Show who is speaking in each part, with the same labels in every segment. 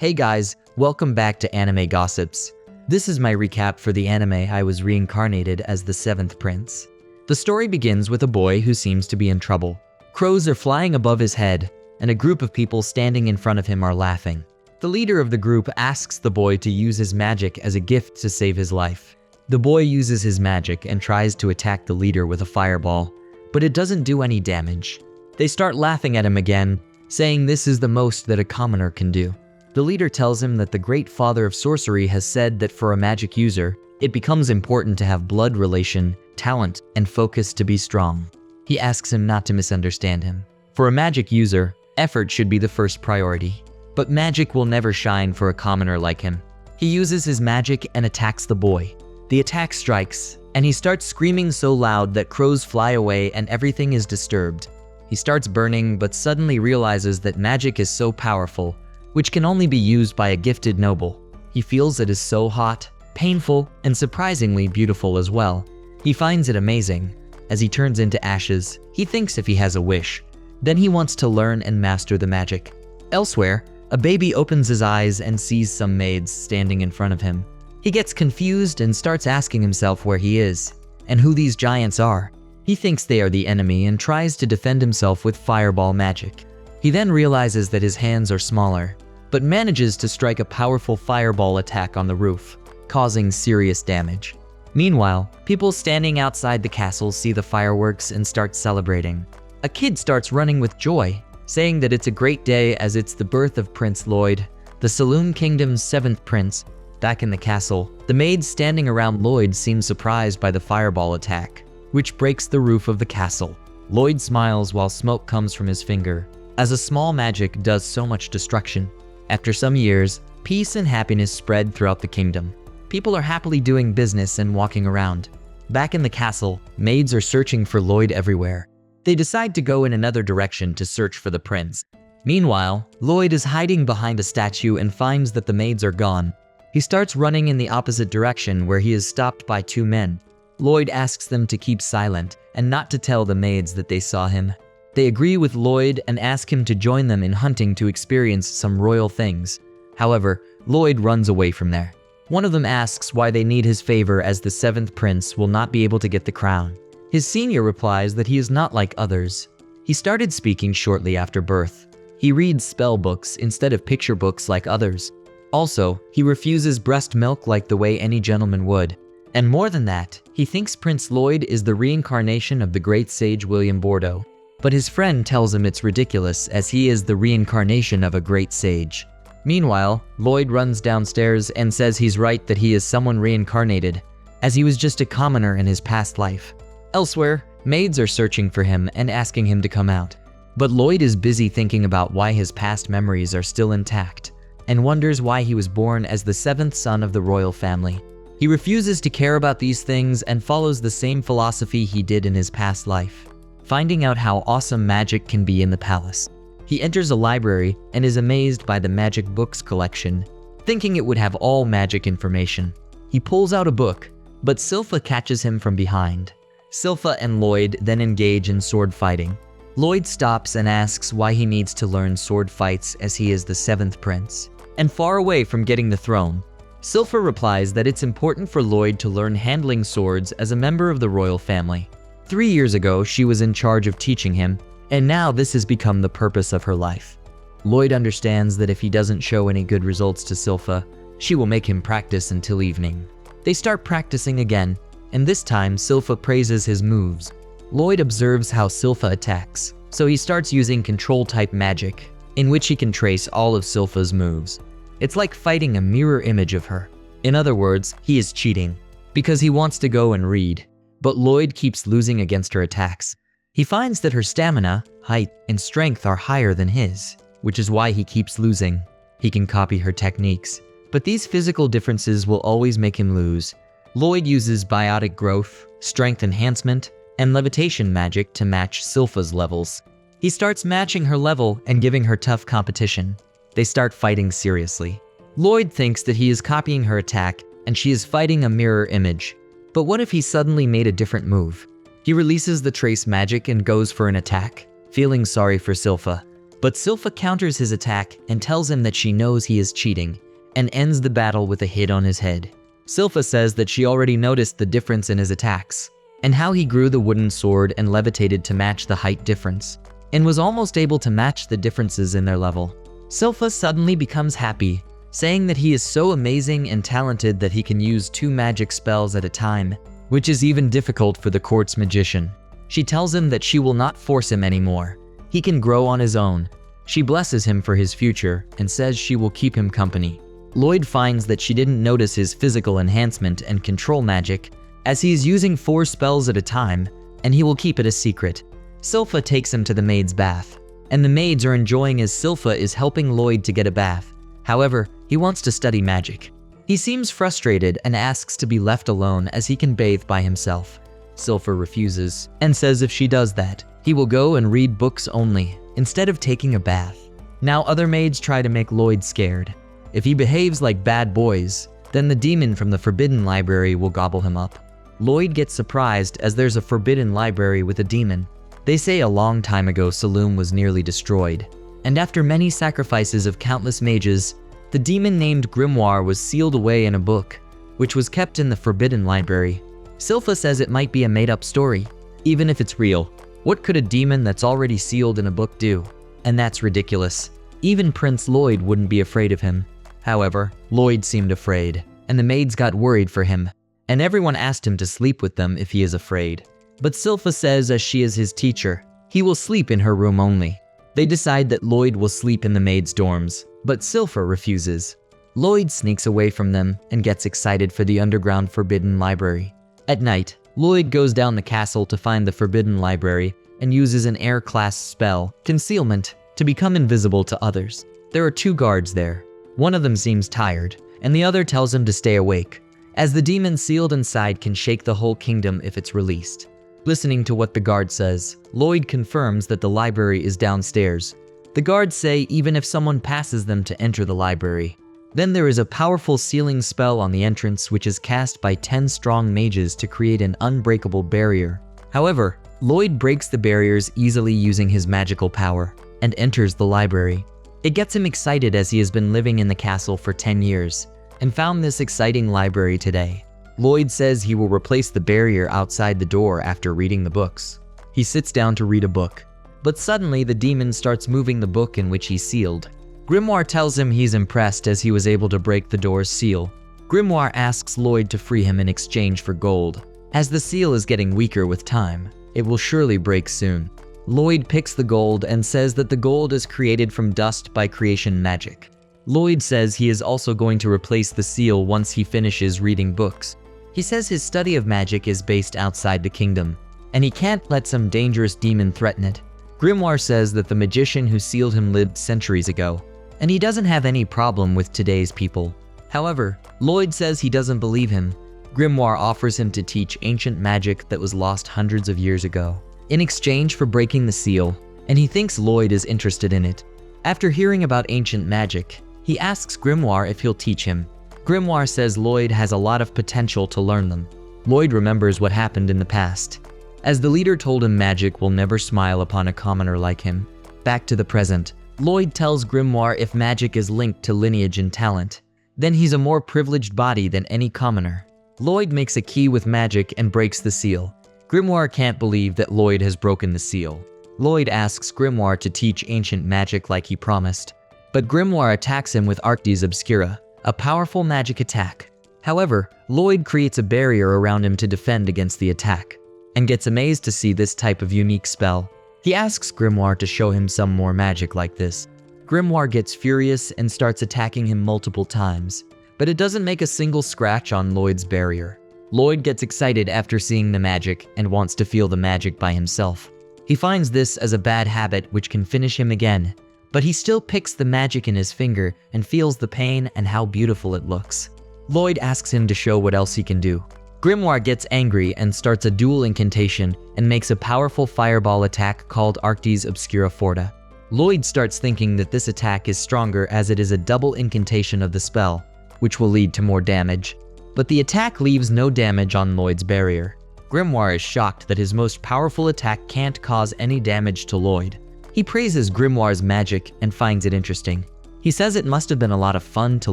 Speaker 1: Hey guys, welcome back to Anime Gossips. This is my recap for the anime I Was Reincarnated as the Seventh Prince. The story begins with a boy who seems to be in trouble. Crows are flying above his head, and a group of people standing in front of him are laughing. The leader of the group asks the boy to use his magic as a gift to save his life. The boy uses his magic and tries to attack the leader with a fireball, but it doesn't do any damage. They start laughing at him again, saying this is the most that a commoner can do. The leader tells him that the great father of sorcery has said that for a magic user, it becomes important to have blood relation, talent, and focus to be strong. He asks him not to misunderstand him. For a magic user, effort should be the first priority. But magic will never shine for a commoner like him. He uses his magic and attacks the boy. The attack strikes, and he starts screaming so loud that crows fly away and everything is disturbed. He starts burning, but suddenly realizes that magic is so powerful, which can only be used by a gifted noble. He feels it is so hot, painful, and surprisingly beautiful as well. He finds it amazing. As he turns into ashes, he thinks if he has a wish, then he wants to learn and master the magic. Elsewhere, a baby opens his eyes and sees some maids standing in front of him. He gets confused and starts asking himself where he is, and who these giants are. He thinks they are the enemy and tries to defend himself with fireball magic. He then realizes that his hands are smaller, but manages to strike a powerful fireball attack on the roof, causing serious damage. Meanwhile, people standing outside the castle see the fireworks and start celebrating. A kid starts running with joy, saying that it's a great day as it's the birth of Prince Lloyd, the Saloon Kingdom's seventh prince. Back in the castle, the maids standing around Lloyd seem surprised by the fireball attack, which breaks the roof of the castle. Lloyd smiles while smoke comes from his finger, as a small magic does so much destruction. After some years, peace and happiness spread throughout the kingdom. People are happily doing business and walking around. Back in the castle, maids are searching for Lloyd everywhere. They decide to go in another direction to search for the prince. Meanwhile, Lloyd is hiding behind a statue and finds that the maids are gone. He starts running in the opposite direction where he is stopped by two men. Lloyd asks them to keep silent and not to tell the maids that they saw him. They agree with Lloyd and ask him to join them in hunting to experience some royal things. However, Lloyd runs away from there. One of them asks why they need his favor as the seventh prince will not be able to get the crown. His senior replies that he is not like others. He started speaking shortly after birth. He reads spell books instead of picture books like others. Also, he refuses breast milk like the way any gentleman would. And more than that, he thinks Prince Lloyd is the reincarnation of the great sage William Bordeaux. But his friend tells him it's ridiculous as he is the reincarnation of a great sage. Meanwhile, Lloyd runs downstairs and says he's right that he is someone reincarnated, as he was just a commoner in his past life. Elsewhere, maids are searching for him and asking him to come out. But Lloyd is busy thinking about why his past memories are still intact, and wonders why he was born as the seventh son of the royal family. He refuses to care about these things and follows the same philosophy he did in his past life, finding out how awesome magic can be in the palace. He enters a library and is amazed by the magic books collection, thinking it would have all magic information. He pulls out a book, but Sylpha catches him from behind. Sylpha and Lloyd then engage in sword fighting. Lloyd stops and asks why he needs to learn sword fights as he is the seventh prince, and far away from getting the throne. Sylpha replies that it's important for Lloyd to learn handling swords as a member of the royal family. 3 years ago, she was in charge of teaching him, and now this has become the purpose of her life. Lloyd understands that if he doesn't show any good results to Sylpha, she will make him practice until evening. They start practicing again, and this time Sylpha praises his moves. Lloyd observes how Sylpha attacks, so he starts using control-type magic, in which he can trace all of Sylpha's moves. It's like fighting a mirror image of her. In other words, he is cheating, because he wants to go and read. But Lloyd keeps losing against her attacks. He finds that her stamina, height, and strength are higher than his, which is why he keeps losing. He can copy her techniques, but these physical differences will always make him lose. Lloyd uses biotic growth, strength enhancement, and levitation magic to match Sylpha's levels. He starts matching her level and giving her tough competition. They start fighting seriously. Lloyd thinks that he is copying her attack and she is fighting a mirror image. But what if he suddenly made a different move? He releases the trace magic and goes for an attack, feeling sorry for Sylpha. But Sylpha counters his attack and tells him that she knows he is cheating, and ends the battle with a hit on his head. Sylpha says that she already noticed the difference in his attacks, and how he grew the wooden sword and levitated to match the height difference, and was almost able to match the differences in their level. Sylpha suddenly becomes happy, saying that he is so amazing and talented that he can use 2 magic spells at a time, which is even difficult for the court's magician. She tells him that she will not force him anymore. He can grow on his own. She blesses him for his future and says she will keep him company. Lloyd finds that she didn't notice his physical enhancement and control magic, as he is using 4 spells at a time, and he will keep it a secret. Sylpha takes him to the maid's bath, and the maids are enjoying as Sylpha is helping Lloyd to get a bath. However, he wants to study magic. He seems frustrated and asks to be left alone as he can bathe by himself. Sylpha refuses and says if she does that, he will go and read books only, instead of taking a bath. Now other maids try to make Lloyd scared. If he behaves like bad boys, then the demon from the forbidden library will gobble him up. Lloyd gets surprised as there's a forbidden library with a demon. They say a long time ago Saloon was nearly destroyed, and after many sacrifices of countless mages, the demon named Grimoire was sealed away in a book, which was kept in the forbidden library. Sylpha says it might be a made-up story, even if it's real. What could a demon that's already sealed in a book do? And that's ridiculous. Even Prince Lloyd wouldn't be afraid of him. However, Lloyd seemed afraid, and the maids got worried for him, and everyone asked him to sleep with them if he is afraid. But Sylpha says as she is his teacher, he will sleep in her room only. They decide that Lloyd will sleep in the maids' dorms, but Sylpha refuses. Lloyd sneaks away from them and gets excited for the underground forbidden library. At night, Lloyd goes down the castle to find the forbidden library and uses an air-class spell, Concealment, to become invisible to others. There are 2 guards there. One of them seems tired, and the other tells him to stay awake, as the demon sealed inside can shake the whole kingdom if it's released. Listening to what the guard says, Lloyd confirms that the library is downstairs. The guards say even if someone passes them to enter the library. Then there is a powerful sealing spell on the entrance which is cast by 10 strong mages to create an unbreakable barrier. However, Lloyd breaks the barriers easily using his magical power and enters the library. It gets him excited as he has been living in the castle for 10 years and found this exciting library today. Lloyd says he will replace the barrier outside the door after reading the books. He sits down to read a book, but suddenly the demon starts moving the book in which he sealed. Grimoire tells him he's impressed as he was able to break the door's seal. Grimoire asks Lloyd to free him in exchange for gold. As the seal is getting weaker with time, it will surely break soon. Lloyd picks the gold and says that the gold is created from dust by creation magic. Lloyd says he is also going to replace the seal once he finishes reading books. He says his study of magic is based outside the kingdom, and he can't let some dangerous demon threaten it. Grimoire says that the magician who sealed him lived centuries ago, and he doesn't have any problem with today's people. However, Lloyd says he doesn't believe him. Grimoire offers him to teach ancient magic that was lost hundreds of years ago, in exchange for breaking the seal, and he thinks Lloyd is interested in it. After hearing about ancient magic, he asks Grimoire if he'll teach him. Grimoire says Lloyd has a lot of potential to learn them. Lloyd remembers what happened in the past, as the leader told him magic will never smile upon a commoner like him. Back to the present, Lloyd tells Grimoire if magic is linked to lineage and talent, then he's a more privileged body than any commoner. Lloyd makes a key with magic and breaks the seal. Grimoire can't believe that Lloyd has broken the seal. Lloyd asks Grimoire to teach ancient magic like he promised, but Grimoire attacks him with Arctis Obscura, a powerful magic attack. However, Lloyd creates a barrier around him to defend against the attack, and gets amazed to see this type of unique spell. He asks Grimoire to show him some more magic like this. Grimoire gets furious and starts attacking him multiple times, but it doesn't make a single scratch on Lloyd's barrier. Lloyd gets excited after seeing the magic and wants to feel the magic by himself. He finds this as a bad habit which can finish him again, but he still picks the magic in his finger and feels the pain and how beautiful it looks. Lloyd asks him to show what else he can do. Grimoire gets angry and starts a dual incantation and makes a powerful fireball attack called Arctis Obscura Forta. Lloyd starts thinking that this attack is stronger as it is a double incantation of the spell, which will lead to more damage. But the attack leaves no damage on Lloyd's barrier. Grimoire is shocked that his most powerful attack can't cause any damage to Lloyd. He praises Grimoire's magic and finds it interesting. He says it must have been a lot of fun to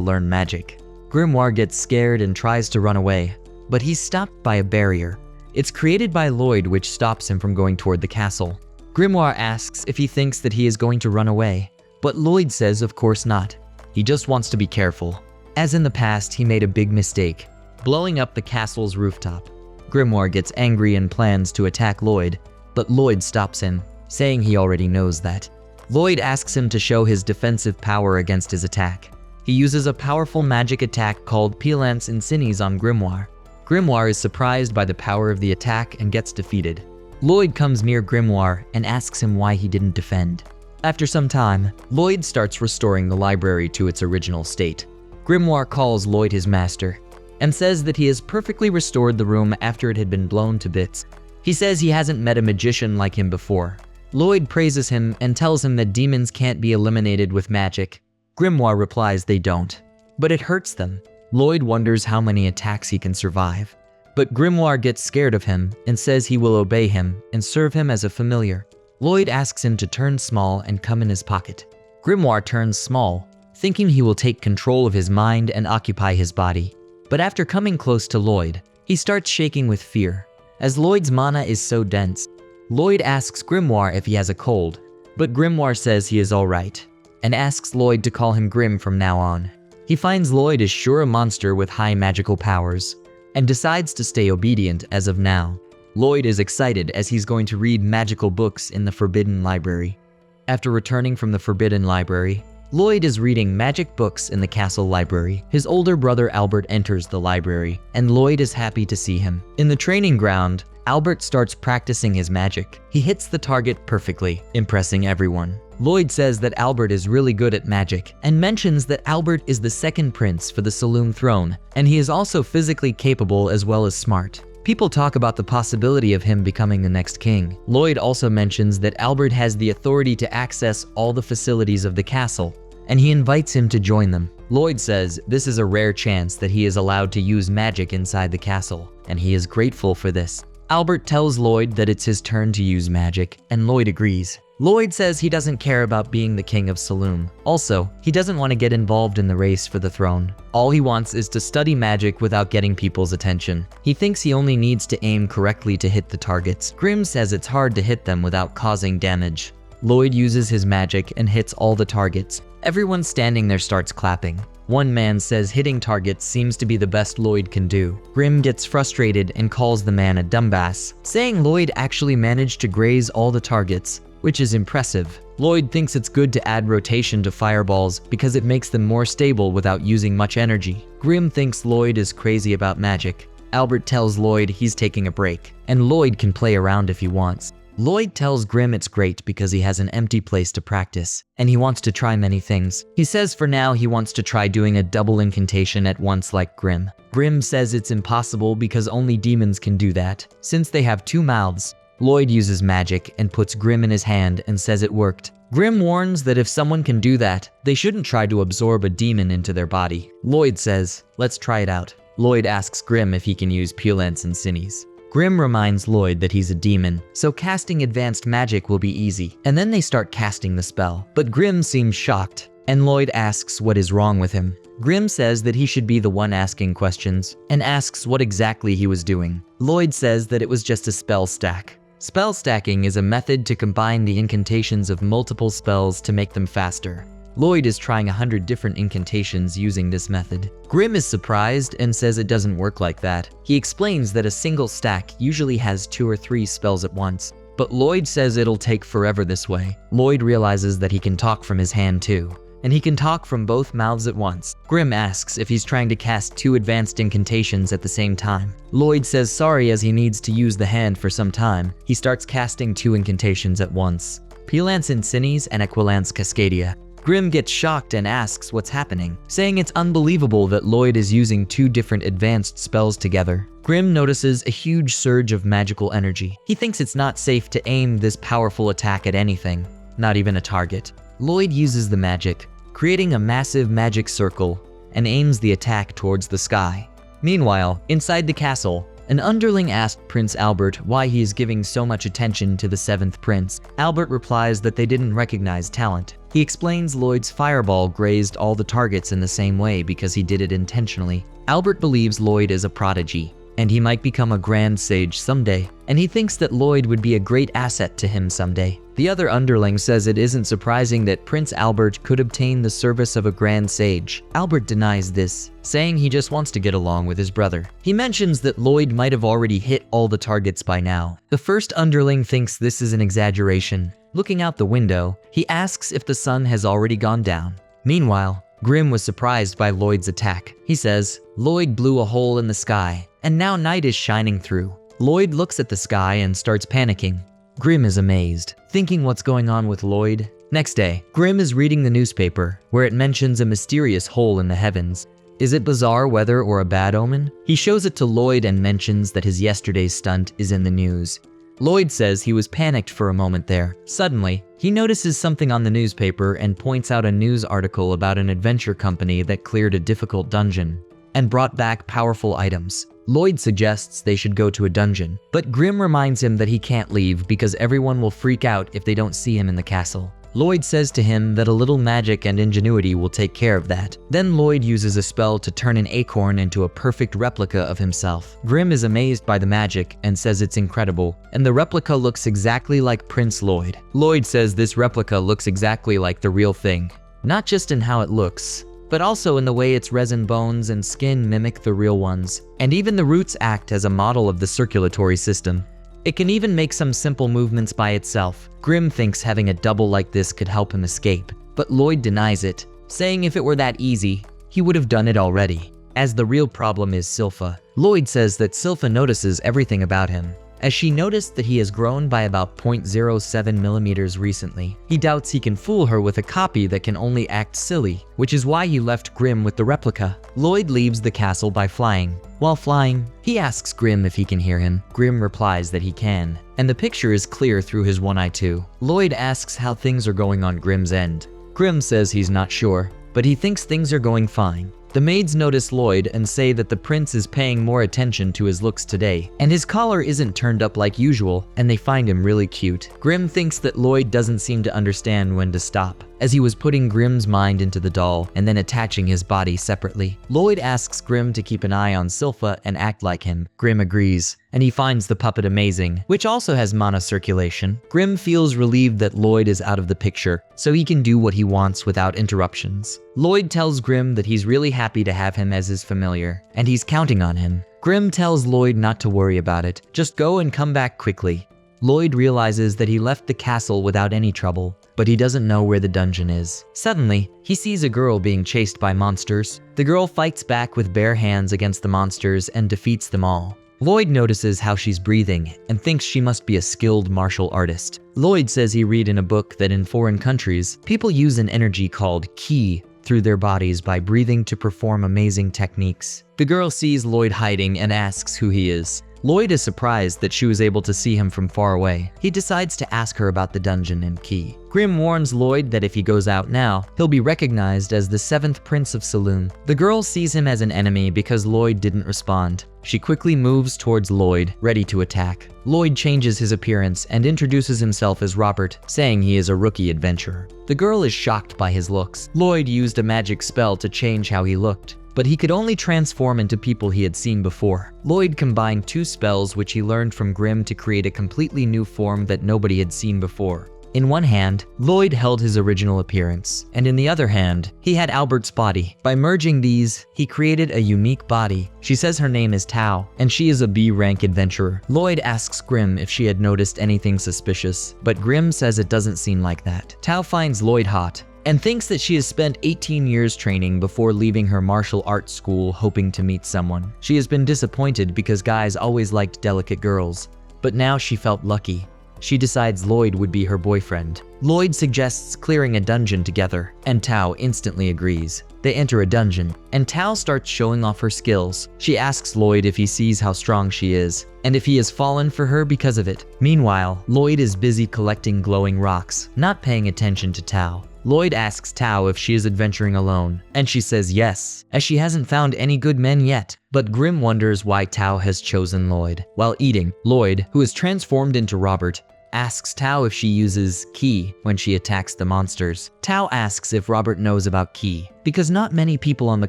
Speaker 1: learn magic. Grimoire gets scared and tries to run away, but he's stopped by a barrier. It's created by Lloyd, which stops him from going toward the castle. Grimoire asks if he thinks that he is going to run away, but Lloyd says of course not. He just wants to be careful. As in the past, he made a big mistake, blowing up the castle's rooftop. Grimoire gets angry and plans to attack Lloyd, but Lloyd stops him, saying he already knows that. Lloyd asks him to show his defensive power against his attack. He uses a powerful magic attack called Pielance Insinis on Grimoire. Grimoire is surprised by the power of the attack and gets defeated. Lloyd comes near Grimoire and asks him why he didn't defend. After some time, Lloyd starts restoring the library to its original state. Grimoire calls Lloyd his master and says that he has perfectly restored the room after it had been blown to bits. He says he hasn't met a magician like him before. Lloyd praises him and tells him that demons can't be eliminated with magic. Grimoire replies they don't, but it hurts them. Lloyd wonders how many attacks he can survive, but Grimoire gets scared of him and says he will obey him and serve him as a familiar. Lloyd asks him to turn small and come in his pocket. Grimoire turns small, thinking he will take control of his mind and occupy his body. But after coming close to Lloyd, he starts shaking with fear, as Lloyd's mana is so dense. Lloyd asks Grimoire if he has a cold, but Grimoire says he is alright, and asks Lloyd to call him Grim from now on. He finds Lloyd is sure a monster with high magical powers, and decides to stay obedient as of now. Lloyd is excited as he's going to read magical books in the Forbidden Library. After returning from the Forbidden Library, Lloyd is reading magic books in the castle library. His older brother Albert enters the library, and Lloyd is happy to see him. In the training ground, Albert starts practicing his magic. He hits the target perfectly, impressing everyone. Lloyd says that Albert is really good at magic, and mentions that Albert is the second prince for the Saloon throne, and he is also physically capable as well as smart. People talk about the possibility of him becoming the next king. Lloyd also mentions that Albert has the authority to access all the facilities of the castle, and he invites him to join them. Lloyd says this is a rare chance that he is allowed to use magic inside the castle, and he is grateful for this. Albert tells Lloyd that it's his turn to use magic, and Lloyd agrees. Lloyd says he doesn't care about being the king of Saloon. Also, he doesn't want to get involved in the race for the throne. All he wants is to study magic without getting people's attention. He thinks he only needs to aim correctly to hit the targets. Grim says it's hard to hit them without causing damage. Lloyd uses his magic and hits all the targets. Everyone standing there starts clapping. One man says hitting targets seems to be the best Lloyd can do. Grim gets frustrated and calls the man a dumbass, saying Lloyd actually managed to graze all the targets, which is impressive. Lloyd thinks it's good to add rotation to fireballs because it makes them more stable without using much energy. Grim thinks Lloyd is crazy about magic. Albert tells Lloyd he's taking a break, and Lloyd can play around if he wants. Lloyd tells Grim it's great because he has an empty place to practice, and he wants to try many things. He says for now he wants to try doing a double incantation at once like Grim. Grim says it's impossible because only demons can do that, since they have two mouths. Lloyd uses magic and puts Grim in his hand and says it worked. Grim warns that if someone can do that, they shouldn't try to absorb a demon into their body. Lloyd says, let's try it out. Lloyd asks Grim if he can use Pielance Insinis. Grim reminds Lloyd that he's a demon, so casting advanced magic will be easy, and then they start casting the spell. But Grim seems shocked, and Lloyd asks what is wrong with him. Grim says that he should be the one asking questions, and asks what exactly he was doing. Lloyd says that it was just a spell stack. Spell stacking is a method to combine the incantations of multiple spells to make them faster. Lloyd is trying 100 different incantations using this method. Grim is surprised and says it doesn't work like that. He explains that a single stack usually has 2 or 3 spells at once, but Lloyd says it'll take forever this way. Lloyd realizes that he can talk from his hand too, and he can talk from both mouths at once. Grim asks if he's trying to cast 2 advanced incantations at the same time. Lloyd says sorry as he needs to use the hand for some time. He starts casting 2 incantations at once, Pielance Insinis and Aquilance Cascadia. Grim gets shocked and asks what's happening, saying it's unbelievable that Lloyd is using 2 different advanced spells together. Grim notices a huge surge of magical energy. He thinks it's not safe to aim this powerful attack at anything, not even a target. Lloyd uses the magic, creating a massive magic circle, and aims the attack towards the sky. Meanwhile, inside the castle, An underling asked Prince Albert why he is giving so much attention to the 7th prince. Albert replies that they didn't recognize talent. He explains Lloyd's fireball grazed all the targets in the same way because he did it intentionally. Albert believes Lloyd is a prodigy, and he might become a grand sage someday, and he thinks that Lloyd would be a great asset to him someday. The other underling says it isn't surprising that Prince Albert could obtain the service of a grand sage. Albert denies this, saying he just wants to get along with his brother. He mentions that Lloyd might have already hit all the targets by now. The first underling thinks this is an exaggeration. Looking out the window, he asks if the sun has already gone down. Meanwhile, Grim was surprised by Lloyd's attack. He says, Lloyd blew a hole in the sky, and now night is shining through. Lloyd looks at the sky and starts panicking. Grim is amazed, thinking what's going on with Lloyd. Next day, Grim is reading the newspaper, where it mentions a mysterious hole in the heavens. Is it bizarre weather or a bad omen? He shows it to Lloyd and mentions that his yesterday's stunt is in the news. Lloyd says he was panicked for a moment there. Suddenly, he notices something on the newspaper and points out a news article about an adventure company that cleared a difficult dungeon and brought back powerful items. Lloyd suggests they should go to a dungeon, but Grim reminds him that he can't leave because everyone will freak out if they don't see him in the castle. Lloyd says to him that a little magic and ingenuity will take care of that. Then Lloyd uses a spell to turn an acorn into a perfect replica of himself. Grim is amazed by the magic and says it's incredible, and the replica looks exactly like Prince Lloyd. Lloyd says this replica looks exactly like the real thing, not just in how it looks, but also in the way its resin bones and skin mimic the real ones. And even the roots act as a model of the circulatory system. It can even make some simple movements by itself. Grim thinks having a double like this could help him escape, but Lloyd denies it, saying if it were that easy, he would have done it already. As the real problem is Sylpha. Lloyd says that Sylpha notices everything about him, as she noticed that he has grown by about 0.07 millimeters recently. He doubts he can fool her with a copy that can only act silly, which is why he left Grim with the replica. Lloyd leaves the castle by flying. While flying, he asks Grim if he can hear him. Grim replies that he can, and the picture is clear through his one eye too. Lloyd asks how things are going on Grim's end. Grim says he's not sure, but he thinks things are going fine. The maids notice Lloyd and say that the prince is paying more attention to his looks today, and his collar isn't turned up like usual, and they find him really cute. Grim thinks that Lloyd doesn't seem to understand when to stop, as he was putting Grim's mind into the doll and then attaching his body separately. Lloyd asks Grim to keep an eye on Sylpha and act like him. Grim agrees, and he finds the puppet amazing, which also has mana circulation. Grim feels relieved that Lloyd is out of the picture, so he can do what he wants without interruptions. Lloyd tells Grim that he's really happy to have him as his familiar, and he's counting on him. Grim tells Lloyd not to worry about it, just go and come back quickly. Lloyd realizes that he left the castle without any trouble, but he doesn't know where the dungeon is. Suddenly, he sees a girl being chased by monsters. The girl fights back with bare hands against the monsters and defeats them all. Lloyd notices how she's breathing and thinks she must be a skilled martial artist. Lloyd says he read in a book that in foreign countries, people use an energy called ki through their bodies by breathing to perform amazing techniques. The girl sees Lloyd hiding and asks who he is. Lloyd is surprised that she was able to see him from far away. He decides to ask her about the dungeon and key. Grim warns Lloyd that if he goes out now, he'll be recognized as the 7th Prince of Saloon. The girl sees him as an enemy because Lloyd didn't respond. She quickly moves towards Lloyd, ready to attack. Lloyd changes his appearance and introduces himself as Robert, saying he is a rookie adventurer. The girl is shocked by his looks. Lloyd used a magic spell to change how he looked, but he could only transform into people he had seen before. Lloyd combined 2 spells which he learned from Grim to create a completely new form that nobody had seen before. In one hand, Lloyd held his original appearance, and in the other hand, he had Albert's body. By merging these, he created a unique body. She says her name is Tao, and she is a B-rank adventurer. Lloyd asks Grim if she had noticed anything suspicious, but Grim says it doesn't seem like that. Tao finds Lloyd hot, and thinks that she has spent 18 years training before leaving her martial arts school hoping to meet someone. She has been disappointed because guys always liked delicate girls, but now she felt lucky. She decides Lloyd would be her boyfriend. Lloyd suggests clearing a dungeon together, and Tao instantly agrees. They enter a dungeon, and Tao starts showing off her skills. She asks Lloyd if he sees how strong she is, and if he has fallen for her because of it. Meanwhile, Lloyd is busy collecting glowing rocks, not paying attention to Tao. Lloyd asks Tao if she is adventuring alone, and she says yes, as she hasn't found any good men yet. But Grim wonders why Tao has chosen Lloyd. While eating, Lloyd, who is transformed into Robert, asks Tao if she uses ki when she attacks the monsters. Tao asks if Robert knows about ki, because not many people on the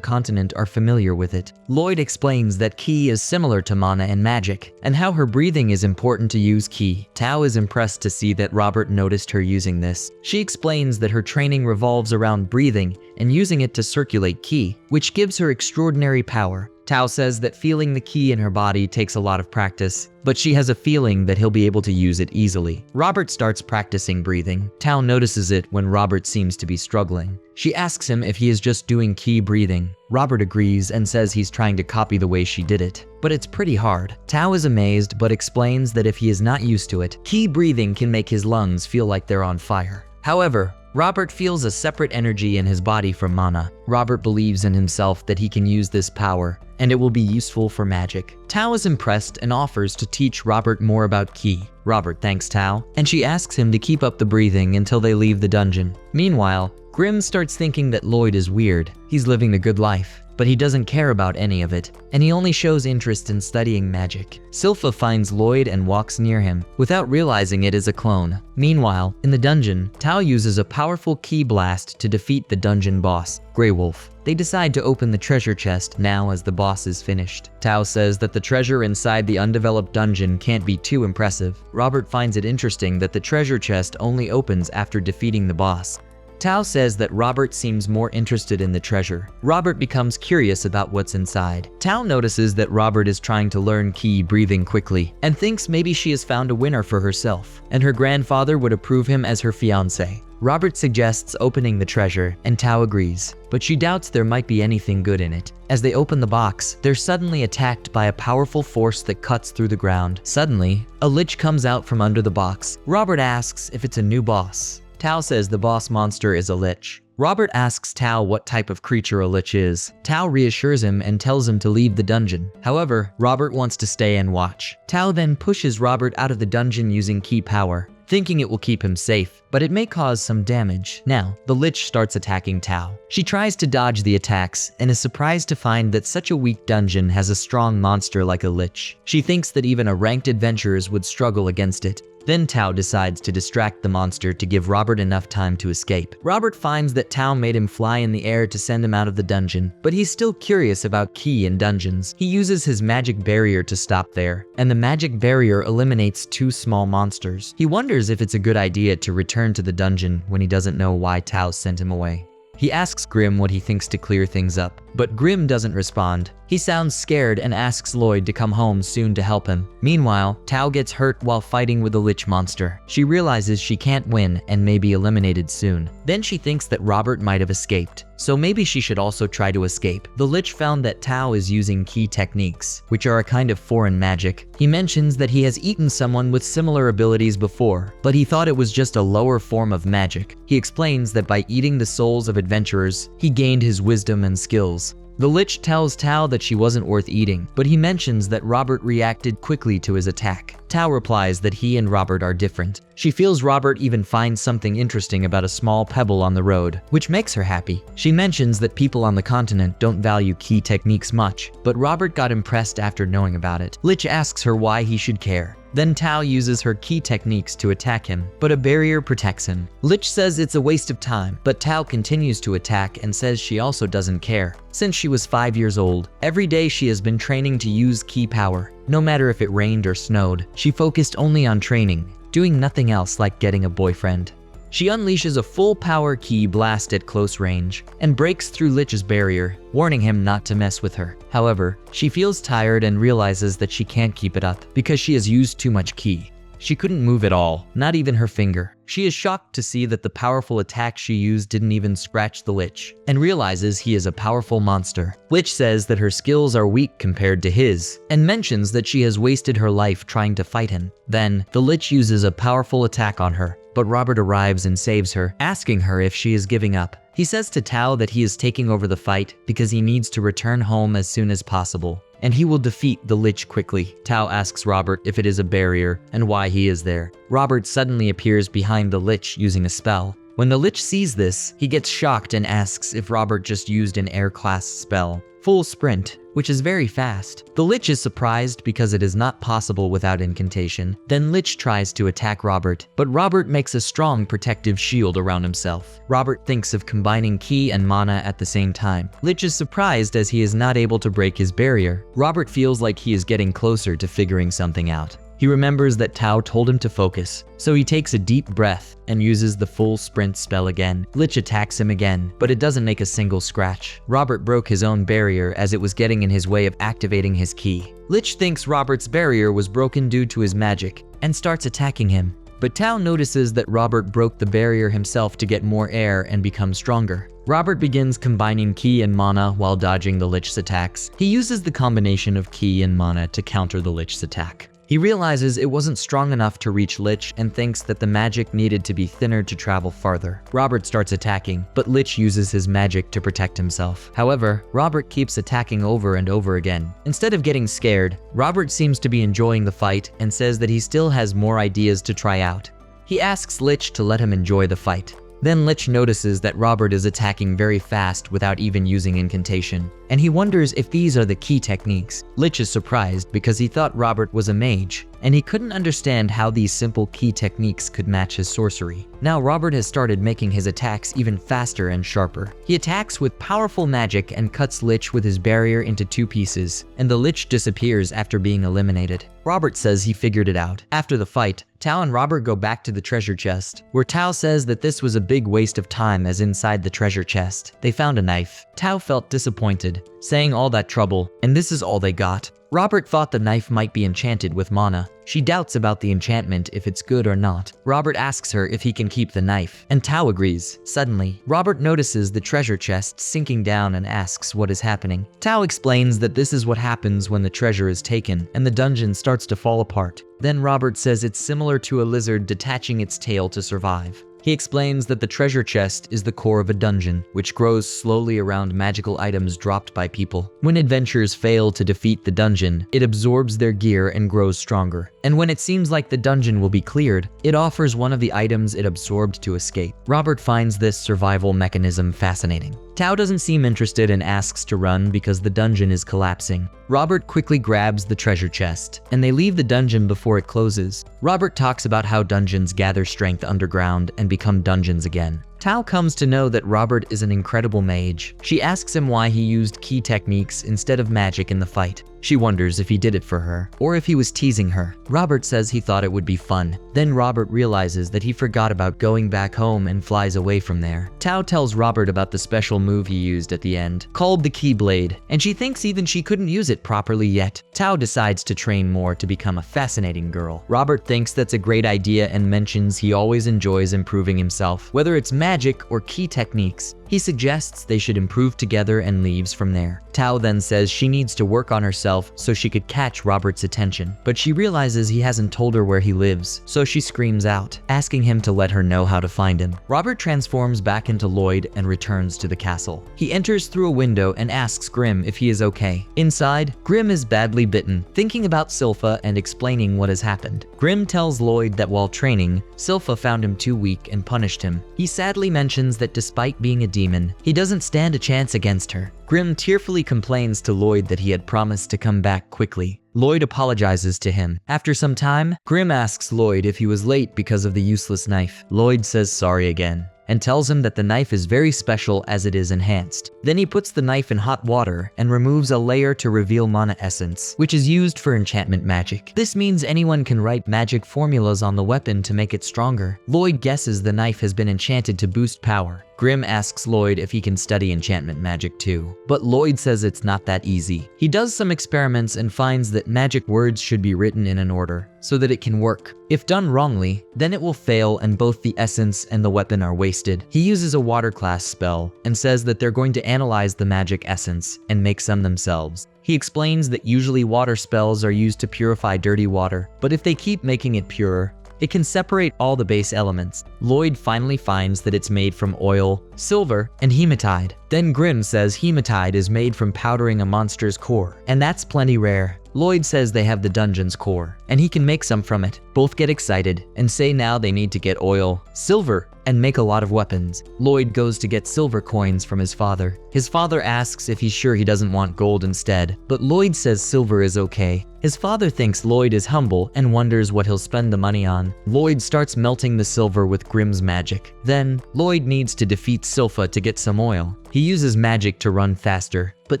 Speaker 1: continent are familiar with it. Lloyd explains that ki is similar to mana and magic, and how her breathing is important to use ki. Tao is impressed to see that Robert noticed her using this. She explains that her training revolves around breathing and using it to circulate ki, which gives her extraordinary power. Tao says that feeling the ki in her body takes a lot of practice, but she has a feeling that he'll be able to use it easily. Robert starts practicing breathing. Tao notices it when Robert seems to be struggling. She asks him if he is just doing ki breathing. Robert agrees and says he's trying to copy the way she did it, but it's pretty hard. Tao is amazed but explains that if he is not used to it, ki breathing can make his lungs feel like they're on fire. However, Robert feels a separate energy in his body from mana. Robert believes in himself that he can use this power, and it will be useful for magic. Tao is impressed and offers to teach Robert more about ki. Robert thanks Tao, and she asks him to keep up the breathing until they leave the dungeon. Meanwhile, Grim starts thinking that Lloyd is weird. He's living the good life, but he doesn't care about any of it, and he only shows interest in studying magic. Sylpha finds Lloyd and walks near him, without realizing it is a clone. Meanwhile, in the dungeon, Tao uses a powerful ki blast to defeat the dungeon boss, Grey Wolf. They decide to open the treasure chest now as the boss is finished. Tao says that the treasure inside the undeveloped dungeon can't be too impressive. Robert finds it interesting that the treasure chest only opens after defeating the boss. Tao says that Robert seems more interested in the treasure. Robert becomes curious about what's inside. Tao notices that Robert is trying to learn ki breathing quickly, and thinks maybe she has found a winner for herself, and her grandfather would approve him as her fiancé. Robert suggests opening the treasure, and Tao agrees, but she doubts there might be anything good in it. As they open the box, they're suddenly attacked by a powerful force that cuts through the ground. Suddenly, a lich comes out from under the box. Robert asks if it's a new boss. Tao says the boss monster is a lich. Robert asks Tao what type of creature a lich is. Tao reassures him and tells him to leave the dungeon. However, Robert wants to stay and watch. Tao then pushes Robert out of the dungeon using ki power, thinking it will keep him safe, but it may cause some damage. Now, the lich starts attacking Tao. She tries to dodge the attacks and is surprised to find that such a weak dungeon has a strong monster like a lich. She thinks that even a ranked adventurers would struggle against it. Then Tao decides to distract the monster to give Robert enough time to escape. Robert finds that Tao made him fly in the air to send him out of the dungeon, but he's still curious about ki in dungeons. He uses his magic barrier to stop there, and the magic barrier eliminates 2 small monsters. He wonders if it's a good idea to return to the dungeon when he doesn't know why Tao sent him away. He asks Grim what he thinks to clear things up, but Grim doesn't respond. He sounds scared and asks Lloyd to come home soon to help him. Meanwhile, Tao gets hurt while fighting with the lich monster. She realizes she can't win and may be eliminated soon. Then she thinks that Robert might have escaped, so maybe she should also try to escape. The lich found that Tao is using ki techniques, which are a kind of foreign magic. He mentions that he has eaten someone with similar abilities before, but he thought it was just a lower form of magic. He explains that by eating the souls of adventurers, he gained his wisdom and skills. The lich tells Tao that she wasn't worth eating, but he mentions that Robert reacted quickly to his attack. Tao replies that he and Robert are different. She feels Robert even finds something interesting about a small pebble on the road, which makes her happy. She mentions that people on the continent don't value ki techniques much, but Robert got impressed after knowing about it. Lich asks her why he should care. Then Tao uses her ki techniques to attack him, but a barrier protects him. Lich says it's a waste of time, but Tao continues to attack and says she also doesn't care. Since she was 5 years old, every day she has been training to use ki power. No matter if it rained or snowed, she focused only on training, doing nothing else like getting a boyfriend. She unleashes a full power ki blast at close range and breaks through Lich's barrier, warning him not to mess with her. However, she feels tired and realizes that she can't keep it up because she has used too much ki. She couldn't move at all, not even her finger. She is shocked to see that the powerful attack she used didn't even scratch the Lich, and realizes he is a powerful monster. Lich says that her skills are weak compared to his, and mentions that she has wasted her life trying to fight him. Then, the Lich uses a powerful attack on her, but Robert arrives and saves her, asking her if she is giving up. He says to Tao that he is taking over the fight because he needs to return home as soon as possible, and he will defeat the Lich quickly. Tao asks Robert if it is a barrier and why he is there. Robert suddenly appears behind the Lich using a spell. When the Lich sees this, he gets shocked and asks if Robert just used an air class spell, Full Sprint, which is very fast. The Lich is surprised because it is not possible without incantation. Then Lich tries to attack Robert, but Robert makes a strong protective shield around himself. Robert thinks of combining ki and mana at the same time. Lich is surprised as he is not able to break his barrier. Robert feels like he is getting closer to figuring something out. He remembers that Tao told him to focus, so he takes a deep breath and uses the Full Sprint spell again. Lich attacks him again, but it doesn't make a single scratch. Robert broke his own barrier as it was getting in his way of activating his ki. Lich thinks Robert's barrier was broken due to his magic and starts attacking him. But Tao notices that Robert broke the barrier himself to get more air and become stronger. Robert begins combining ki and mana while dodging the Lich's attacks. He uses the combination of ki and mana to counter the Lich's attack. He realizes it wasn't strong enough to reach Lich and thinks that the magic needed to be thinner to travel farther. Robert starts attacking, but Lich uses his magic to protect himself. However, Robert keeps attacking over and over again. Instead of getting scared, Robert seems to be enjoying the fight and says that he still has more ideas to try out. He asks Lich to let him enjoy the fight. Then Lich notices that Robert is attacking very fast without even using incantation, and he wonders if these are the key techniques. Lich is surprised because he thought Robert was a mage, and he couldn't understand how these simple key techniques could match his sorcery. Now Robert has started making his attacks even faster and sharper. He attacks with powerful magic and cuts Lich with his barrier into 2 pieces, and the Lich disappears after being eliminated. Robert says he figured it out. After the fight, Tao and Robert go back to the treasure chest, where Tao says that this was a big waste of time as inside the treasure chest they found a knife. Tao felt disappointed, saying all that trouble, and this is all they got. Robert thought the knife might be enchanted with mana. She doubts about the enchantment if it's good or not. Robert asks her if he can keep the knife, and Tao agrees. Suddenly, Robert notices the treasure chest sinking down and asks what is happening. Tao explains that this is what happens when the treasure is taken and the dungeon starts to fall apart. Then Robert says it's similar to a lizard detaching its tail to survive. He explains that the treasure chest is the core of a dungeon, which grows slowly around magical items dropped by people. When adventurers fail to defeat the dungeon, it absorbs their gear and grows stronger. And when it seems like the dungeon will be cleared, it offers one of the items it absorbed to escape. Robert finds this survival mechanism fascinating. Tao doesn't seem interested and asks to run because the dungeon is collapsing. Robert quickly grabs the treasure chest, and they leave the dungeon before it closes. Robert talks about how dungeons gather strength underground and become dungeons again. Tao comes to know that Robert is an incredible mage. She asks him why he used key techniques instead of magic in the fight. She wonders if he did it for her, or if he was teasing her. Robert says he thought it would be fun. Then Robert realizes that he forgot about going back home and flies away from there. Tao tells Robert about the special move he used at the end, called the Keyblade, and she thinks even she couldn't use it properly yet. Tao decides to train more to become a fascinating girl. Robert thinks that's a great idea and mentions he always enjoys improving himself, whether it's magic or key techniques. He suggests they should improve together and leaves from there. Tao then says she needs to work on herself so she could catch Robert's attention, but she realizes he hasn't told her where he lives, so she screams out, asking him to let her know how to find him. Robert transforms back into Lloyd and returns to the castle. He enters through a window and asks Grimm if he is okay. Inside, Grimm is badly bitten, thinking about Sylpha and explaining what has happened. Grimm tells Lloyd that while training, Sylpha found him too weak and punished him. He sadly mentions that despite being a demon, he doesn't stand a chance against her. Grimm tearfully complains to Lloyd that he had promised to come back quickly. Lloyd apologizes to him. After some time, Grimm asks Lloyd if he was late because of the useless knife. Lloyd says sorry again and tells him that the knife is very special as it is enhanced. Then he puts the knife in hot water and removes a layer to reveal mana essence, which is used for enchantment magic. This means anyone can write magic formulas on the weapon to make it stronger. Lloyd guesses the knife has been enchanted to boost power. Grimm asks Lloyd if he can study enchantment magic too, but Lloyd says it's not that easy. He does some experiments and finds that magic words should be written in an order so that it can work. If done wrongly, then it will fail and both the essence and the weapon are wasted. He uses a water class spell and says that they're going to analyze the magic essence and make some themselves. He explains that usually water spells are used to purify dirty water, but if they keep making it pure, it can separate all the base elements. Lloyd finally finds that it's made from oil, silver, and hematite. Then Grimm says hematite is made from powdering a monster's core, and that's plenty rare. Lloyd says they have the dungeon's core, and he can make some from it. Both get excited and say now they need to get oil, silver, and make a lot of weapons. Lloyd goes to get silver coins from his father. His father asks if he's sure he doesn't want gold instead, but Lloyd says silver is okay. His father thinks Lloyd is humble and wonders what he'll spend the money on. Lloyd starts melting the silver with Grimm's magic. Then, Lloyd needs to defeat Sylpha to get some oil. He uses magic to run faster, but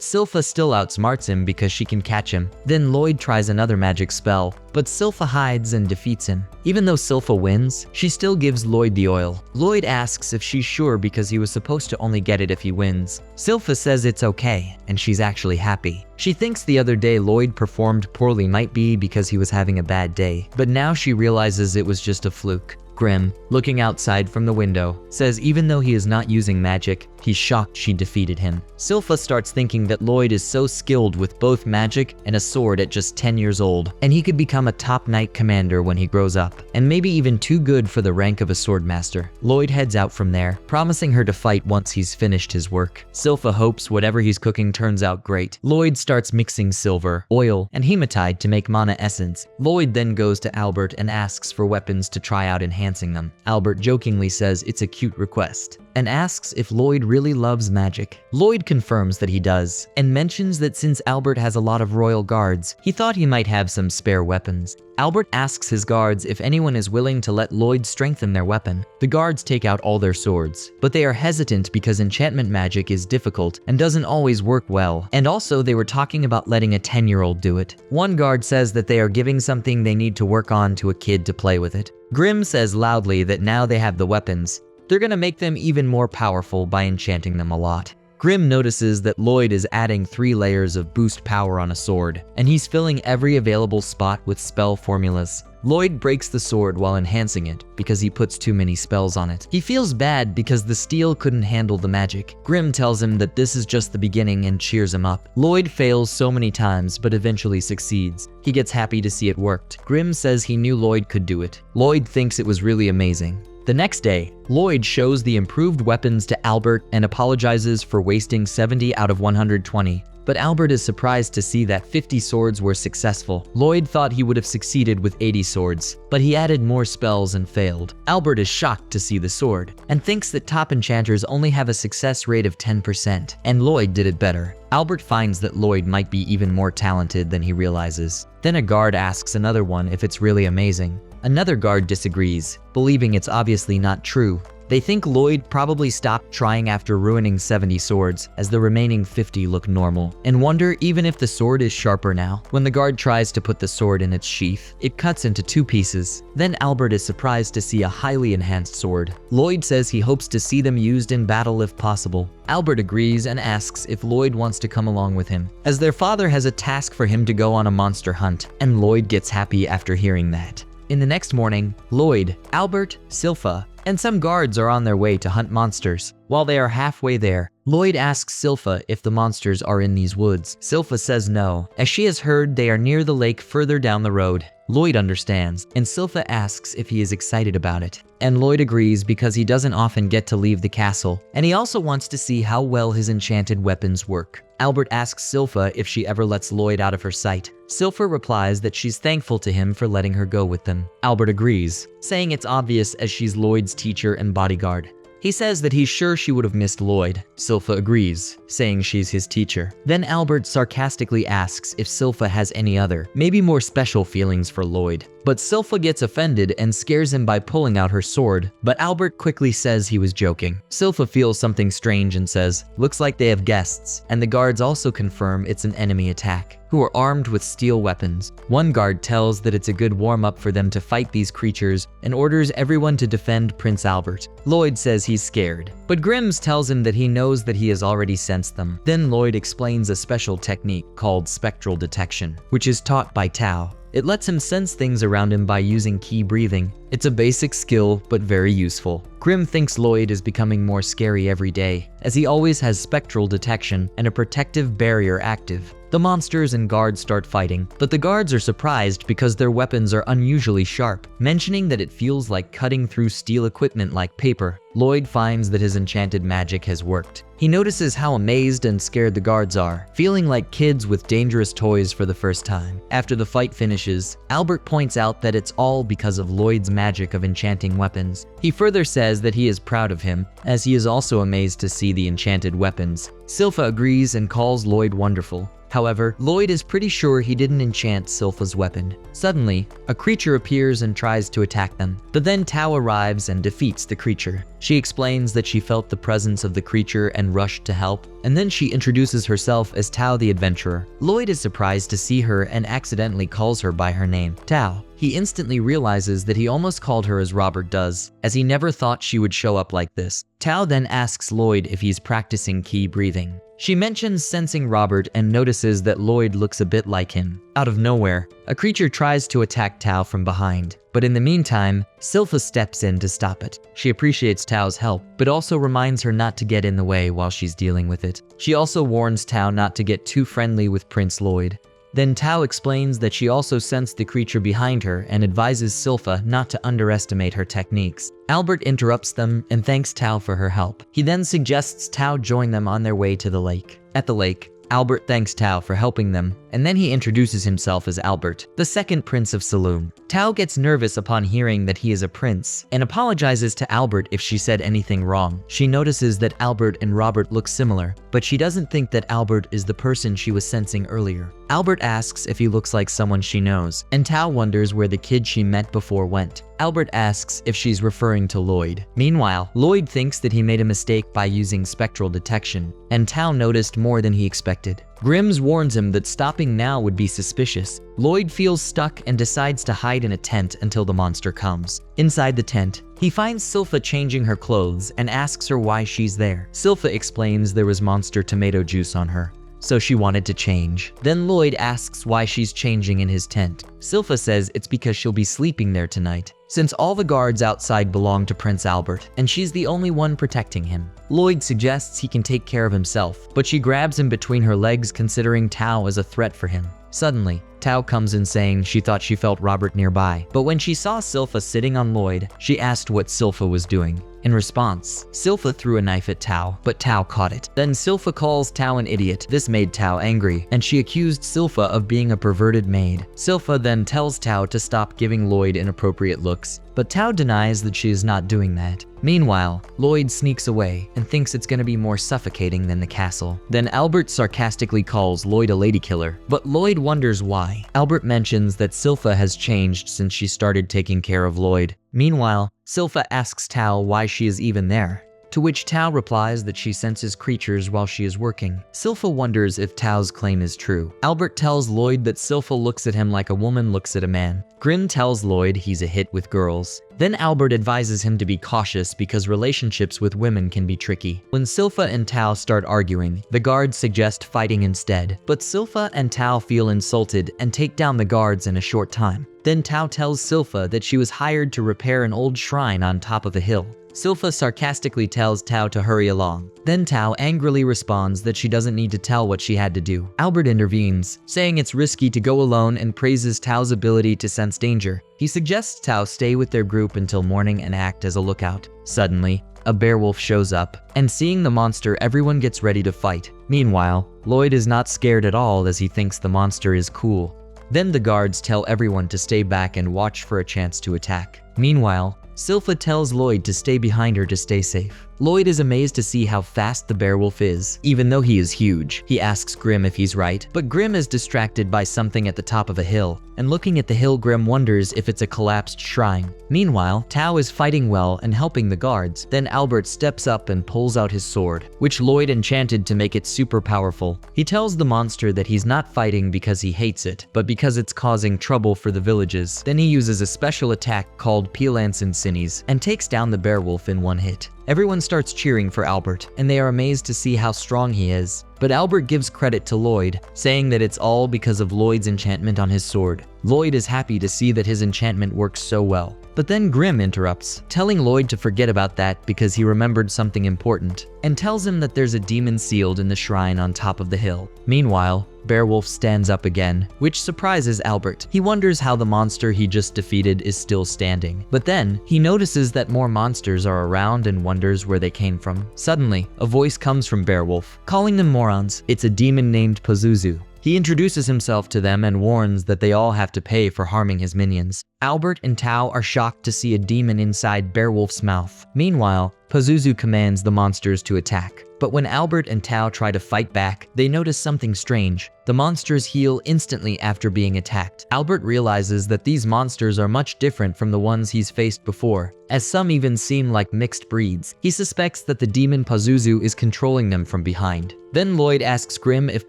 Speaker 1: Sylpha still outsmarts him because she can catch him. Then Lloyd tries another magic spell, but Sylpha hides and defeats him. Even though Sylpha wins, she still gives Lloyd the oil. Lloyd asks if she's sure because he was supposed to only get it if he wins. Sylpha says it's okay, and she's actually happy. She thinks the other day Lloyd performed poorly might be because he was having a bad day, but now she realizes it was just a fluke. Grimm, looking outside from the window, says even though he is not using magic, he's shocked she defeated him. Sylpha starts thinking that Lloyd is so skilled with both magic and a sword at just 10 years old, and he could become a top knight commander when he grows up, and maybe even too good for the rank of a swordmaster. Lloyd heads out from there, promising her to fight once he's finished his work. Sylpha hopes whatever he's cooking turns out great. Lloyd starts mixing silver, oil, and hematite to make mana essence. Lloyd then goes to Albert and asks for weapons to try out enhancing them. Albert jokingly says it's a cute request, and asks if Lloyd really loves magic. Lloyd confirms that he does, and mentions that since Albert has a lot of royal guards, he thought he might have some spare weapons. Albert asks his guards if anyone is willing to let Lloyd strengthen their weapon. The guards take out all their swords, but they are hesitant because enchantment magic is difficult and doesn't always work well, and also they were talking about letting a 10-year-old do it. One guard says that they are giving something they need to work on to a kid to play with it. Grimm says loudly that now they have the weapons, they're gonna make them even more powerful by enchanting them a lot. Grimm notices that Lloyd is adding 3 layers of boost power on a sword, and he's filling every available spot with spell formulas. Lloyd breaks the sword while enhancing it because he puts too many spells on it. He feels bad because the steel couldn't handle the magic. Grimm tells him that this is just the beginning and cheers him up. Lloyd fails so many times but eventually succeeds. He gets happy to see it worked. Grimm says he knew Lloyd could do it. Lloyd thinks it was really amazing. The next day, Lloyd shows the improved weapons to Albert and apologizes for wasting 70 out of 120. But Albert is surprised to see that 50 swords were successful. Lloyd thought he would have succeeded with 80 swords, but he added more spells and failed. Albert is shocked to see the sword, and thinks that top enchanters only have a success rate of 10%, and Lloyd did it better. Albert finds that Lloyd might be even more talented than he realizes. Then a guard asks another one if it's really amazing. Another guard disagrees, believing it's obviously not true. They think Lloyd probably stopped trying after ruining 70 swords, as the remaining 50 look normal, and wonder even if the sword is sharper now. When the guard tries to put the sword in its sheath, it cuts into 2 pieces. Then Albert is surprised to see a highly enhanced sword. Lloyd says he hopes to see them used in battle if possible. Albert agrees and asks if Lloyd wants to come along with him, as their father has a task for him to go on a monster hunt, and Lloyd gets happy after hearing that. In the next morning, Lloyd, Albert, Sylpha, and some guards are on their way to hunt monsters. While they are halfway there, Lloyd asks Sylpha if the monsters are in these woods. Sylpha says no, as she has heard they are near the lake further down the road. Lloyd understands, and Sylpha asks if he is excited about it. And Lloyd agrees because he doesn't often get to leave the castle, and he also wants to see how well his enchanted weapons work. Albert asks Sylpha if she ever lets Lloyd out of her sight. Sylpha replies that she's thankful to him for letting her go with them. Albert agrees, saying it's obvious as she's Lloyd's teacher and bodyguard. He says that he's sure she would have missed Lloyd. Sylpha agrees, saying she's his teacher. Then Albert sarcastically asks if Sylpha has any other, maybe more special feelings for Lloyd. But Sylpha gets offended and scares him by pulling out her sword, but Albert quickly says he was joking. Sylpha feels something strange and says, looks like they have guests, and the guards also confirm it's an enemy attack, who are armed with steel weapons. One guard tells that it's a good warm-up for them to fight these creatures and orders everyone to defend Prince Albert. Lloyd says he's scared, but Grimm's tells him that he knows that he has already sensed them. Then Lloyd explains a special technique called spectral detection, which is taught by Tao. It lets him sense things around him by using ki breathing. It's a basic skill, but very useful. Grim thinks Lloyd is becoming more scary every day, as he always has spectral detection and a protective barrier active. The monsters and guards start fighting, but the guards are surprised because their weapons are unusually sharp, mentioning that it feels like cutting through steel equipment like paper. Lloyd finds that his enchanted magic has worked. He notices how amazed and scared the guards are, feeling like kids with dangerous toys for the first time. After the fight finishes, Albert points out that it's all because of Lloyd's magic of enchanting weapons. He further says that he is proud of him, as he is also amazed to see the enchanted weapons. Sylpha agrees and calls Lloyd wonderful. However, Lloyd is pretty sure he didn't enchant Sylpha's weapon. Suddenly, a creature appears and tries to attack them, but then Tao arrives and defeats the creature. She explains that she felt the presence of the creature and rushed to help, and then she introduces herself as Tao the adventurer. Lloyd is surprised to see her and accidentally calls her by her name, Tao. He instantly realizes that he almost called her as Robert does, as he never thought she would show up like this. Tao then asks Lloyd if he's practicing key breathing. She mentions sensing Robert and notices that Lloyd looks a bit like him. Out of nowhere, a creature tries to attack Tao from behind, but in the meantime, Sylpha steps in to stop it. She appreciates Tao's help, but also reminds her not to get in the way while she's dealing with it. She also warns Tao not to get too friendly with Prince Lloyd. Then Tao explains that she also sensed the creature behind her and advises Sylpha not to underestimate her techniques. Albert interrupts them and thanks Tao for her help. He then suggests Tao join them on their way to the lake. At the lake, Albert thanks Tao for helping them, and then he introduces himself as Albert, the second prince of Saloon. Tao gets nervous upon hearing that he is a prince, and apologizes to Albert if she said anything wrong. She notices that Albert and Robert look similar, but she doesn't think that Albert is the person she was sensing earlier. Albert asks if he looks like someone she knows, and Tao wonders where the kid she met before went. Albert asks if she's referring to Lloyd. Meanwhile, Lloyd thinks that he made a mistake by using spectral detection, and Tao noticed more than he expected. Grimm's warns him that stopping now would be suspicious. Lloyd feels stuck and decides to hide in a tent until the monster comes. Inside the tent, he finds Sylpha changing her clothes and asks her why she's there. Sylpha explains there was monster tomato juice on her, so she wanted to change. Then Lloyd asks why she's changing in his tent. Sylpha says it's because she'll be sleeping there tonight, since all the guards outside belong to Prince Albert, and she's the only one protecting him. Lloyd suggests he can take care of himself, but she grabs him between her legs considering Tao as a threat for him. Suddenly, Tao comes in saying she thought she felt Robert nearby, but when she saw Sylpha sitting on Lloyd, she asked what Sylpha was doing. In response, Sylpha threw a knife at Tao, but Tao caught it. Then Sylpha calls Tao an idiot. This made Tao angry, and she accused Sylpha of being a perverted maid. Sylpha then tells Tao to stop giving Lloyd inappropriate looks, but Tao denies that she is not doing that. Meanwhile, Lloyd sneaks away and thinks it's gonna be more suffocating than the castle. Then Albert sarcastically calls Lloyd a lady killer, but Lloyd wonders why. Albert mentions that Sylpha has changed since she started taking care of Lloyd. Meanwhile, Sylpha asks Tao why she is even there, to which Tao replies that she senses creatures while she is working. Sylpha wonders if Tao's claim is true. Albert tells Lloyd that Sylpha looks at him like a woman looks at a man. Grimm tells Lloyd he's a hit with girls. Then Albert advises him to be cautious because relationships with women can be tricky. When Sylpha and Tao start arguing, the guards suggest fighting instead, but Sylpha and Tao feel insulted and take down the guards in a short time. Then Tao tells Sylpha that she was hired to repair an old shrine on top of a hill. Sylpha sarcastically tells Tao to hurry along. Then Tao angrily responds that she doesn't need to tell what she had to do. Albert intervenes, saying it's risky to go alone and praises Tao's ability to sense danger. He suggests Tao stay with their group until morning and act as a lookout. Suddenly, a beowulf shows up, and seeing the monster, everyone gets ready to fight. Meanwhile, Lloyd is not scared at all as he thinks the monster is cool. Then the guards tell everyone to stay back and watch for a chance to attack. Meanwhile, Sylpha tells Lloyd to stay behind her to stay safe. Lloyd is amazed to see how fast the beowulf is, even though he is huge. He asks Grimm if he's right, but Grimm is distracted by something at the top of a hill, and looking at the hill, Grimm wonders if it's a collapsed shrine. Meanwhile, Tao is fighting well and helping the guards. Then Albert steps up and pulls out his sword, which Lloyd enchanted to make it super powerful. He tells the monster that he's not fighting because he hates it, but because it's causing trouble for the villages. Then he uses a special attack called Pelance Insinis and takes down the beowulf in one hit. Everyone starts cheering for Albert, and they are amazed to see how strong he is. But Albert gives credit to Lloyd, saying that it's all because of Lloyd's enchantment on his sword. Lloyd is happy to see that his enchantment works so well. But then Grimm interrupts, telling Lloyd to forget about that because he remembered something important, and tells him that there's a demon sealed in the shrine on top of the hill. Meanwhile, Beowulf stands up again, which surprises Albert. He wonders how the monster he just defeated is still standing. But then, he notices that more monsters are around and wonders where they came from. Suddenly, a voice comes from Beowulf, calling them morons. It's a demon named Pazuzu. He introduces himself to them and warns that they all have to pay for harming his minions. Albert and Tao are shocked to see a demon inside Beowulf's mouth. Meanwhile, Pazuzu commands the monsters to attack. But when Albert and Tao try to fight back, they notice something strange. The monsters heal instantly after being attacked. Albert realizes that these monsters are much different from the ones he's faced before, as some even seem like mixed breeds. He suspects that the demon Pazuzu is controlling them from behind. Then Lloyd asks Grimm if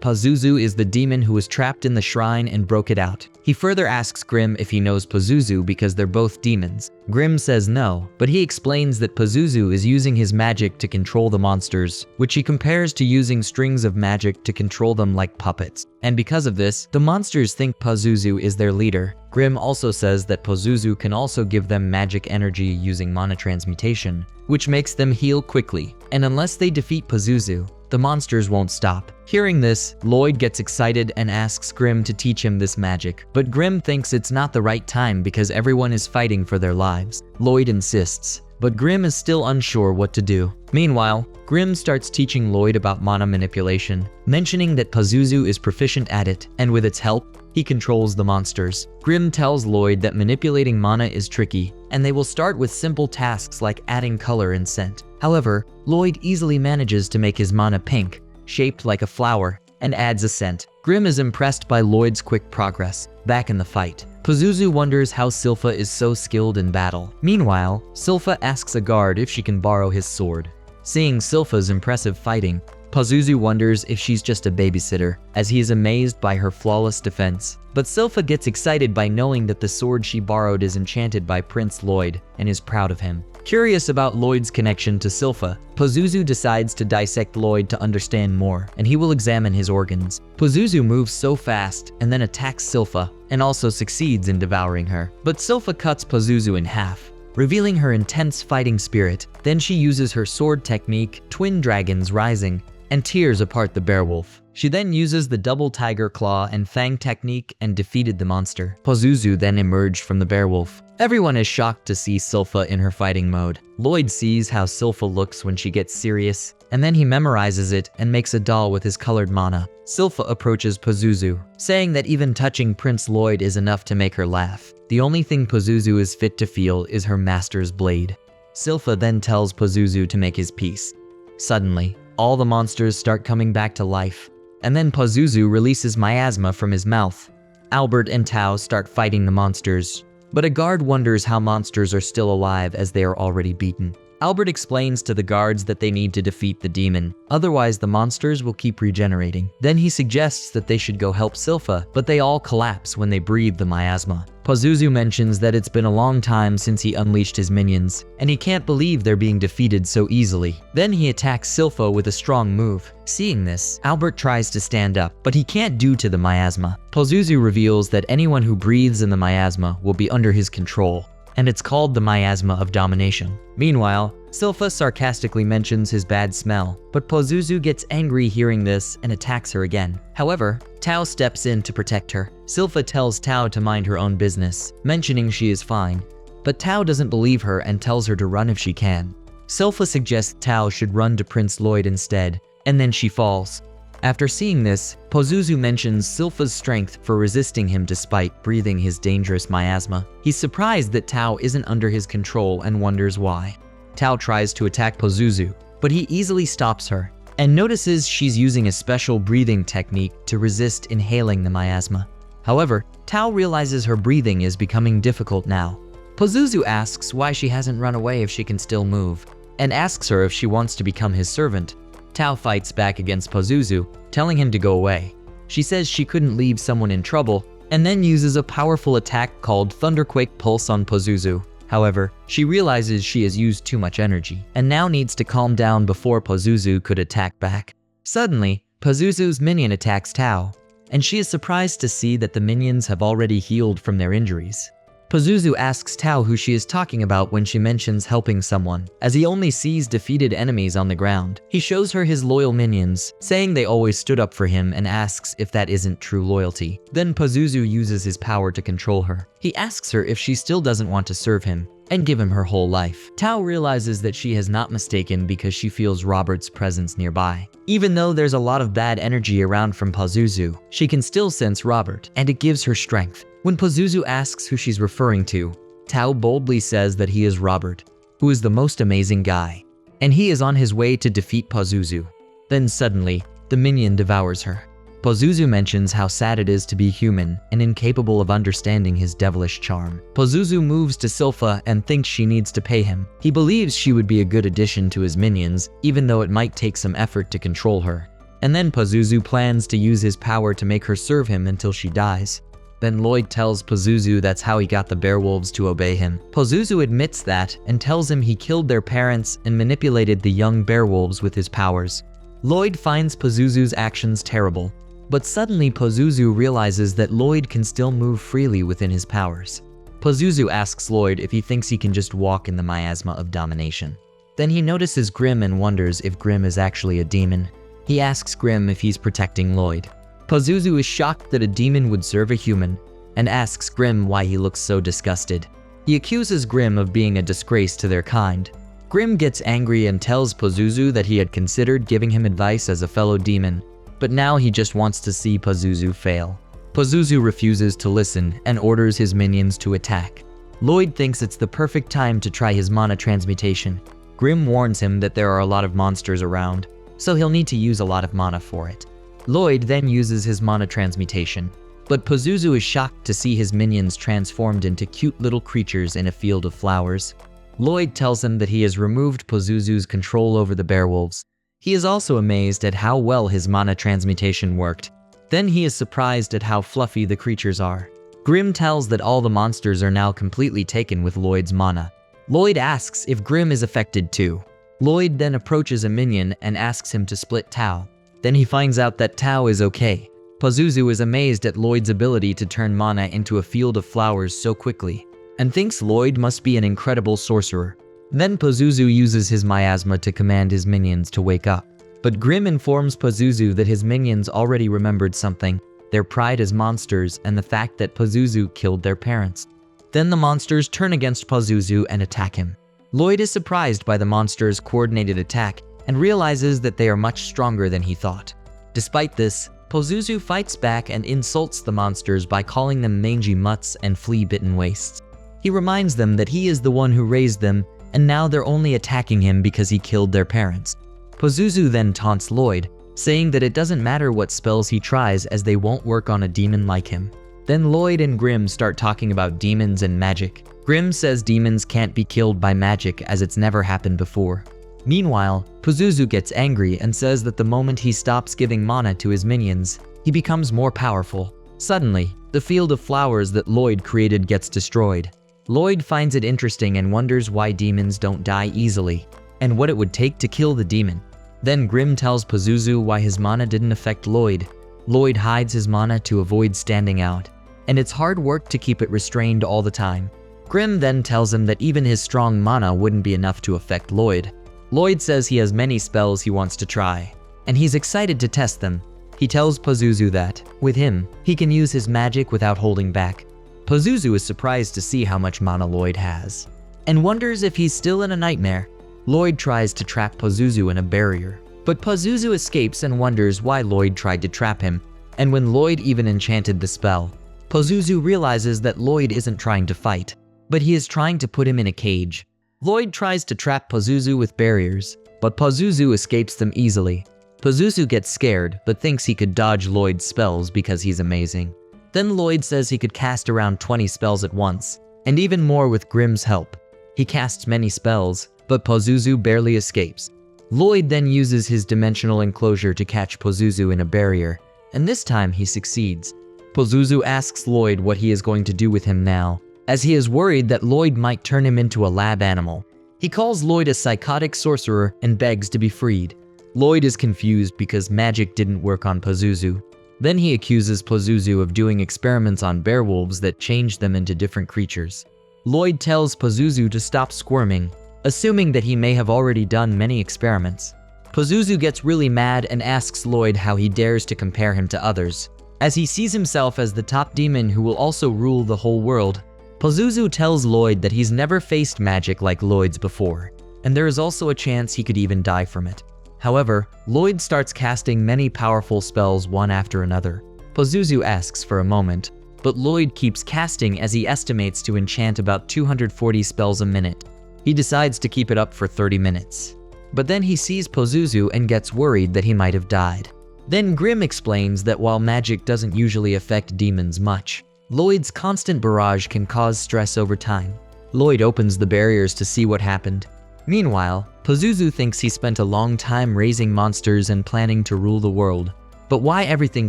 Speaker 1: Pazuzu is the demon who was trapped in the shrine and broke it out. He further asks Grimm if he knows Pazuzu because they're both demons. Grimm says no, but he explains that Pazuzu is using his magic to control the monsters, which he compares to using strings of magic to control them like puppets. And because of this, the monsters think Pazuzu is their leader. Grimm also says that Pazuzu can also give them magic energy using mana transmutation, which makes them heal quickly. And unless they defeat Pazuzu, the monsters won't stop. Hearing this, Lloyd gets excited and asks Grimm to teach him this magic. But Grimm thinks it's not the right time because everyone is fighting for their lives. Lloyd insists, but Grimm is still unsure what to do. Meanwhile, Grimm starts teaching Lloyd about mana manipulation, mentioning that Pazuzu is proficient at it, and with its help, he controls the monsters. Grimm tells Lloyd that manipulating mana is tricky, and they will start with simple tasks like adding color and scent. However, Lloyd easily manages to make his mana pink, shaped like a flower, and adds a scent. Grimm is impressed by Lloyd's quick progress. Back in the fight, Pazuzu wonders how Sylpha is so skilled in battle. Meanwhile, Sylpha asks a guard if she can borrow his sword. Seeing Sylpha's impressive fighting, Pazuzu wonders if she's just a babysitter, as he is amazed by her flawless defense. But Sylpha gets excited by knowing that the sword she borrowed is enchanted by Prince Lloyd and is proud of him. Curious about Lloyd's connection to Sylpha, Pazuzu decides to dissect Lloyd to understand more, and he will examine his organs. Pazuzu moves so fast and then attacks Sylpha, and also succeeds in devouring her. But Sylpha cuts Pazuzu in half, revealing her intense fighting spirit. Then she uses her sword technique, Twin Dragons Rising, and tears apart the Beowulf. She then uses the double tiger claw and fang technique and defeated the monster. Pazuzu then emerged from the Beowulf. Everyone is shocked to see Sylpha in her fighting mode. Lloyd sees how Sylpha looks when she gets serious, and then he memorizes it and makes a doll with his colored mana. Sylpha approaches Pazuzu, saying that even touching Prince Lloyd is enough to make her laugh. The only thing Pazuzu is fit to feel is her master's blade. Sylpha then tells Pazuzu to make his peace. Suddenly, all the monsters start coming back to life, and then Pazuzu releases miasma from his mouth. Albert and Tao start fighting the monsters, but a guard wonders how monsters are still alive as they are already beaten. Albert explains to the guards that they need to defeat the demon, otherwise the monsters will keep regenerating. Then he suggests that they should go help Sylpha, but they all collapse when they breathe the miasma. Pazuzu mentions that it's been a long time since he unleashed his minions, and he can't believe they're being defeated so easily. Then he attacks Sylpha with a strong move. Seeing this, Albert tries to stand up, but he can't due to the miasma. Pazuzu reveals that anyone who breathes in the miasma will be under his control, and it's called the miasma of domination. Meanwhile, Sylpha sarcastically mentions his bad smell, but Pazuzu gets angry hearing this and attacks her again. However, Tao steps in to protect her. Sylpha tells Tao to mind her own business, mentioning she is fine, but Tao doesn't believe her and tells her to run if she can. Sylpha suggests Tao should run to Prince Lloyd instead, and then she falls. After seeing this, Pazuzu mentions Sylpha's strength for resisting him despite breathing his dangerous miasma. He's surprised that Tao isn't under his control and wonders why. Tao tries to attack Pazuzu, but he easily stops her and notices she's using a special breathing technique to resist inhaling the miasma. However, Tao realizes her breathing is becoming difficult now. Pazuzu asks why she hasn't run away if she can still move, and asks her if she wants to become his servant. Tao fights back against Pazuzu, telling him to go away. She says she couldn't leave someone in trouble, and then uses a powerful attack called Thunderquake Pulse on Pazuzu. However, she realizes she has used too much energy, and now needs to calm down before Pazuzu could attack back. Suddenly, Pazuzu's minion attacks Tao, and she is surprised to see that the minions have already healed from their injuries. Pazuzu asks Tao who she is talking about when she mentions helping someone, as he only sees defeated enemies on the ground. He shows her his loyal minions, saying they always stood up for him, and asks if that isn't true loyalty. Then Pazuzu uses his power to control her. He asks her if she still doesn't want to serve him and give him her whole life. Tao realizes that she has not mistaken because she feels Robert's presence nearby. Even though there's a lot of bad energy around from Pazuzu, she can still sense Robert, and it gives her strength. When Pazuzu asks who she's referring to, Tao boldly says that he is Robert, who is the most amazing guy, and he is on his way to defeat Pazuzu. Then suddenly, the minion devours her. Pazuzu mentions how sad it is to be human and incapable of understanding his devilish charm. Pazuzu moves to Sylpha and thinks she needs to pay him. He believes she would be a good addition to his minions, even though it might take some effort to control her. And then Pazuzu plans to use his power to make her serve him until she dies. Then Lloyd tells Pazuzu that's how he got the Bearwolves to obey him. Pazuzu admits that and tells him he killed their parents and manipulated the young Bearwolves with his powers. Lloyd finds Pazuzu's actions terrible, but suddenly Pazuzu realizes that Lloyd can still move freely within his powers. Pazuzu asks Lloyd if he thinks he can just walk in the miasma of domination. Then he notices Grimm and wonders if Grimm is actually a demon. He asks Grimm if he's protecting Lloyd. Pazuzu is shocked that a demon would serve a human and asks Grimm why he looks so disgusted. He accuses Grimm of being a disgrace to their kind. Grimm gets angry and tells Pazuzu that he had considered giving him advice as a fellow demon, but now he just wants to see Pazuzu fail. Pazuzu refuses to listen and orders his minions to attack. Lloyd thinks it's the perfect time to try his mana transmutation. Grimm warns him that there are a lot of monsters around, so he'll need to use a lot of mana for it. Lloyd then uses his mana transmutation, but Pazuzu is shocked to see his minions transformed into cute little creatures in a field of flowers. Lloyd tells him that he has removed Pazuzu's control over the Bearwolves. He is also amazed at how well his mana transmutation worked. Then he is surprised at how fluffy the creatures are. Grimm tells that all the monsters are now completely taken with Lloyd's mana. Lloyd asks if Grimm is affected too. Lloyd then approaches a minion and asks him to split Tao. Then he finds out that Tao is okay. Pazuzu is amazed at Lloyd's ability to turn mana into a field of flowers so quickly, and thinks Lloyd must be an incredible sorcerer. Then Pazuzu uses his miasma to command his minions to wake up. But Grimm informs Pazuzu that his minions already remembered something, their pride as monsters and the fact that Pazuzu killed their parents. Then the monsters turn against Pazuzu and attack him. Lloyd is surprised by the monsters' coordinated attack and realizes that they are much stronger than he thought. Despite this, Pazuzu fights back and insults the monsters by calling them mangy mutts and flea-bitten wastes. He reminds them that he is the one who raised them, and now they're only attacking him because he killed their parents. Pazuzu then taunts Lloyd, saying that it doesn't matter what spells he tries as they won't work on a demon like him. Then Lloyd and Grimm start talking about demons and magic. Grimm says demons can't be killed by magic as it's never happened before. Meanwhile, Pazuzu gets angry and says that the moment he stops giving mana to his minions, he becomes more powerful. Suddenly, the field of flowers that Lloyd created gets destroyed. Lloyd finds it interesting and wonders why demons don't die easily, and what it would take to kill the demon. Then Grimm tells Pazuzu why his mana didn't affect Lloyd. Lloyd hides his mana to avoid standing out, and it's hard work to keep it restrained all the time. Grimm then tells him that even his strong mana wouldn't be enough to affect Lloyd. Lloyd says he has many spells he wants to try, and he's excited to test them. He tells Pazuzu that, with him, he can use his magic without holding back. Pazuzu is surprised to see how much mana Lloyd has, and wonders if he's still in a nightmare. Lloyd tries to trap Pazuzu in a barrier, but Pazuzu escapes and wonders why Lloyd tried to trap him, and when Lloyd even enchanted the spell, Pazuzu realizes that Lloyd isn't trying to fight, but he is trying to put him in a cage. Lloyd tries to trap Pazuzu with barriers, but Pazuzu escapes them easily. Pazuzu gets scared, but thinks he could dodge Lloyd's spells because he's amazing. Then Lloyd says he could cast around 20 spells at once, and even more with Grimm's help. He casts many spells, but Pazuzu barely escapes. Lloyd then uses his dimensional enclosure to catch Pazuzu in a barrier, and this time he succeeds. Pazuzu asks Lloyd what he is going to do with him now, as he is worried that Lloyd might turn him into a lab animal. He calls Lloyd a psychotic sorcerer and begs to be freed. Lloyd is confused because magic didn't work on Pazuzu. Then he accuses Pazuzu of doing experiments on werewolves that change them into different creatures. Lloyd tells Pazuzu to stop squirming, assuming that he may have already done many experiments. Pazuzu gets really mad and asks Lloyd how he dares to compare him to others, as he sees himself as the top demon who will also rule the whole world. Pazuzu tells Lloyd that he's never faced magic like Lloyd's before, and there is also a chance he could even die from it. However, Lloyd starts casting many powerful spells one after another. Pazuzu asks for a moment, but Lloyd keeps casting as he estimates to enchant about 240 spells a minute. He decides to keep it up for 30 minutes. But then he sees Pazuzu and gets worried that he might have died. Then Grimm explains that while magic doesn't usually affect demons much, Lloyd's constant barrage can cause stress over time. Lloyd opens the barriers to see what happened. Meanwhile, Pazuzu thinks he spent a long time raising monsters and planning to rule the world, but why everything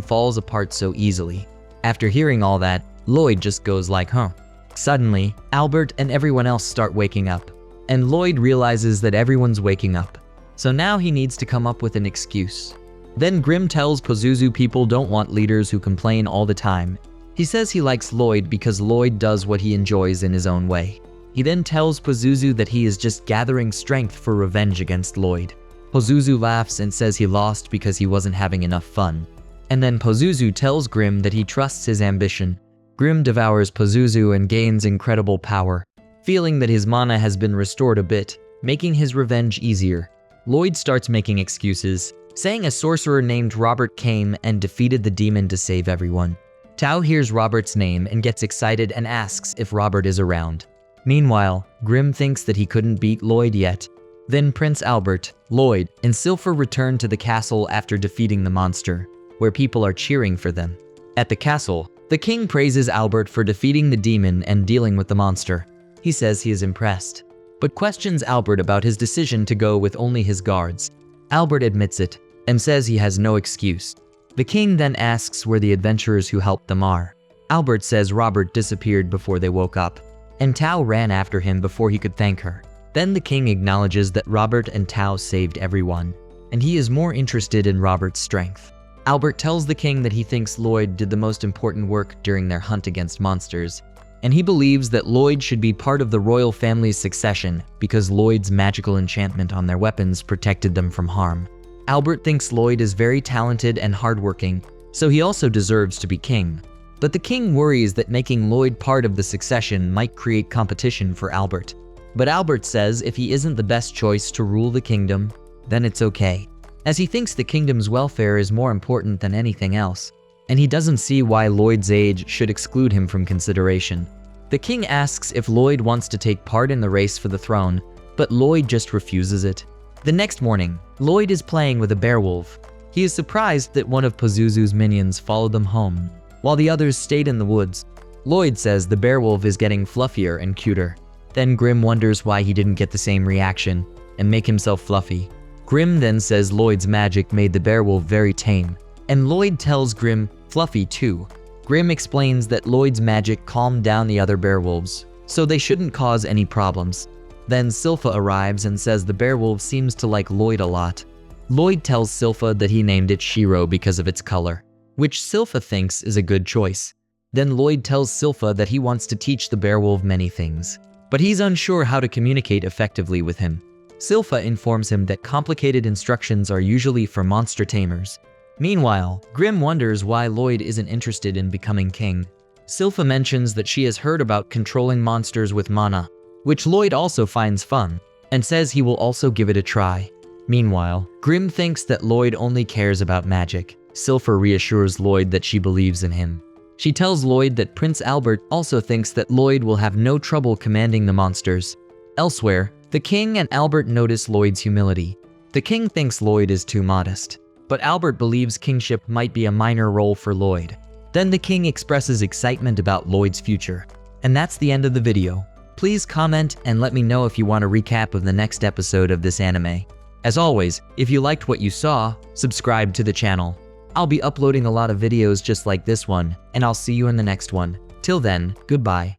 Speaker 1: falls apart so easily? After hearing all that, Lloyd just goes like, huh. Suddenly, Albert and everyone else start waking up, and Lloyd realizes that everyone's waking up, so now he needs to come up with an excuse. Then Grimm tells Pazuzu people don't want leaders who complain all the time. He says he likes Lloyd because Lloyd does what he enjoys in his own way. He then tells Pazuzu that he is just gathering strength for revenge against Lloyd. Pazuzu laughs and says he lost because he wasn't having enough fun. And then Pazuzu tells Grimm that he trusts his ambition. Grimm devours Pazuzu and gains incredible power, feeling that his mana has been restored a bit, making his revenge easier. Lloyd starts making excuses, saying a sorcerer named Robert came and defeated the demon to save everyone. Tao hears Robert's name and gets excited and asks if Robert is around. Meanwhile, Grimm thinks that he couldn't beat Lloyd yet. Then Prince Albert, Lloyd, and Sylpha return to the castle after defeating the monster, where people are cheering for them. At the castle, the king praises Albert for defeating the demon and dealing with the monster. He says he is impressed, but questions Albert about his decision to go with only his guards. Albert admits it and says he has no excuse. The king then asks where the adventurers who helped them are. Albert says Robert disappeared before they woke up, and Tao ran after him before he could thank her. Then the king acknowledges that Robert and Tao saved everyone, and he is more interested in Robert's strength. Albert tells the king that he thinks Lloyd did the most important work during their hunt against monsters, and he believes that Lloyd should be part of the royal family's succession because Lloyd's magical enchantment on their weapons protected them from harm. Albert thinks Lloyd is very talented and hardworking, so he also deserves to be king. But the king worries that making Lloyd part of the succession might create competition for Albert. But Albert says if he isn't the best choice to rule the kingdom, then it's okay, as he thinks the kingdom's welfare is more important than anything else, and he doesn't see why Lloyd's age should exclude him from consideration. The king asks if Lloyd wants to take part in the race for the throne, but Lloyd just refuses it. The next morning, Lloyd is playing with a werewolf. He is surprised that one of Pazuzu's minions followed them home, while the others stayed in the woods. Lloyd says the werewolf is getting fluffier and cuter. Then Grimm wonders why he didn't get the same reaction and make himself fluffy. Grimm then says Lloyd's magic made the werewolf very tame, and Lloyd tells Grimm fluffy too. Grimm explains that Lloyd's magic calmed down the other werewolves, so they shouldn't cause any problems. Then Sylpha arrives and says the werewolf seems to like Lloyd a lot. Lloyd tells Sylpha that he named it Shiro because of its color, which Sylpha thinks is a good choice. Then Lloyd tells Sylpha that he wants to teach the werewolf many things, but he's unsure how to communicate effectively with him. Sylpha informs him that complicated instructions are usually for monster tamers. Meanwhile, Grimm wonders why Lloyd isn't interested in becoming king. Sylpha mentions that she has heard about controlling monsters with mana, which Lloyd also finds fun, and says he will also give it a try. Meanwhile, Grimm thinks that Lloyd only cares about magic. Sylpha reassures Lloyd that she believes in him. She tells Lloyd that Prince Albert also thinks that Lloyd will have no trouble commanding the monsters. Elsewhere, the king and Albert notice Lloyd's humility. The king thinks Lloyd is too modest, but Albert believes kingship might be a minor role for Lloyd. Then the king expresses excitement about Lloyd's future. And that's the end of the video. Please comment and let me know if you want a recap of the next episode of this anime. As always, if you liked what you saw, subscribe to the channel. I'll be uploading a lot of videos just like this one, and I'll see you in the next one. Till then, goodbye.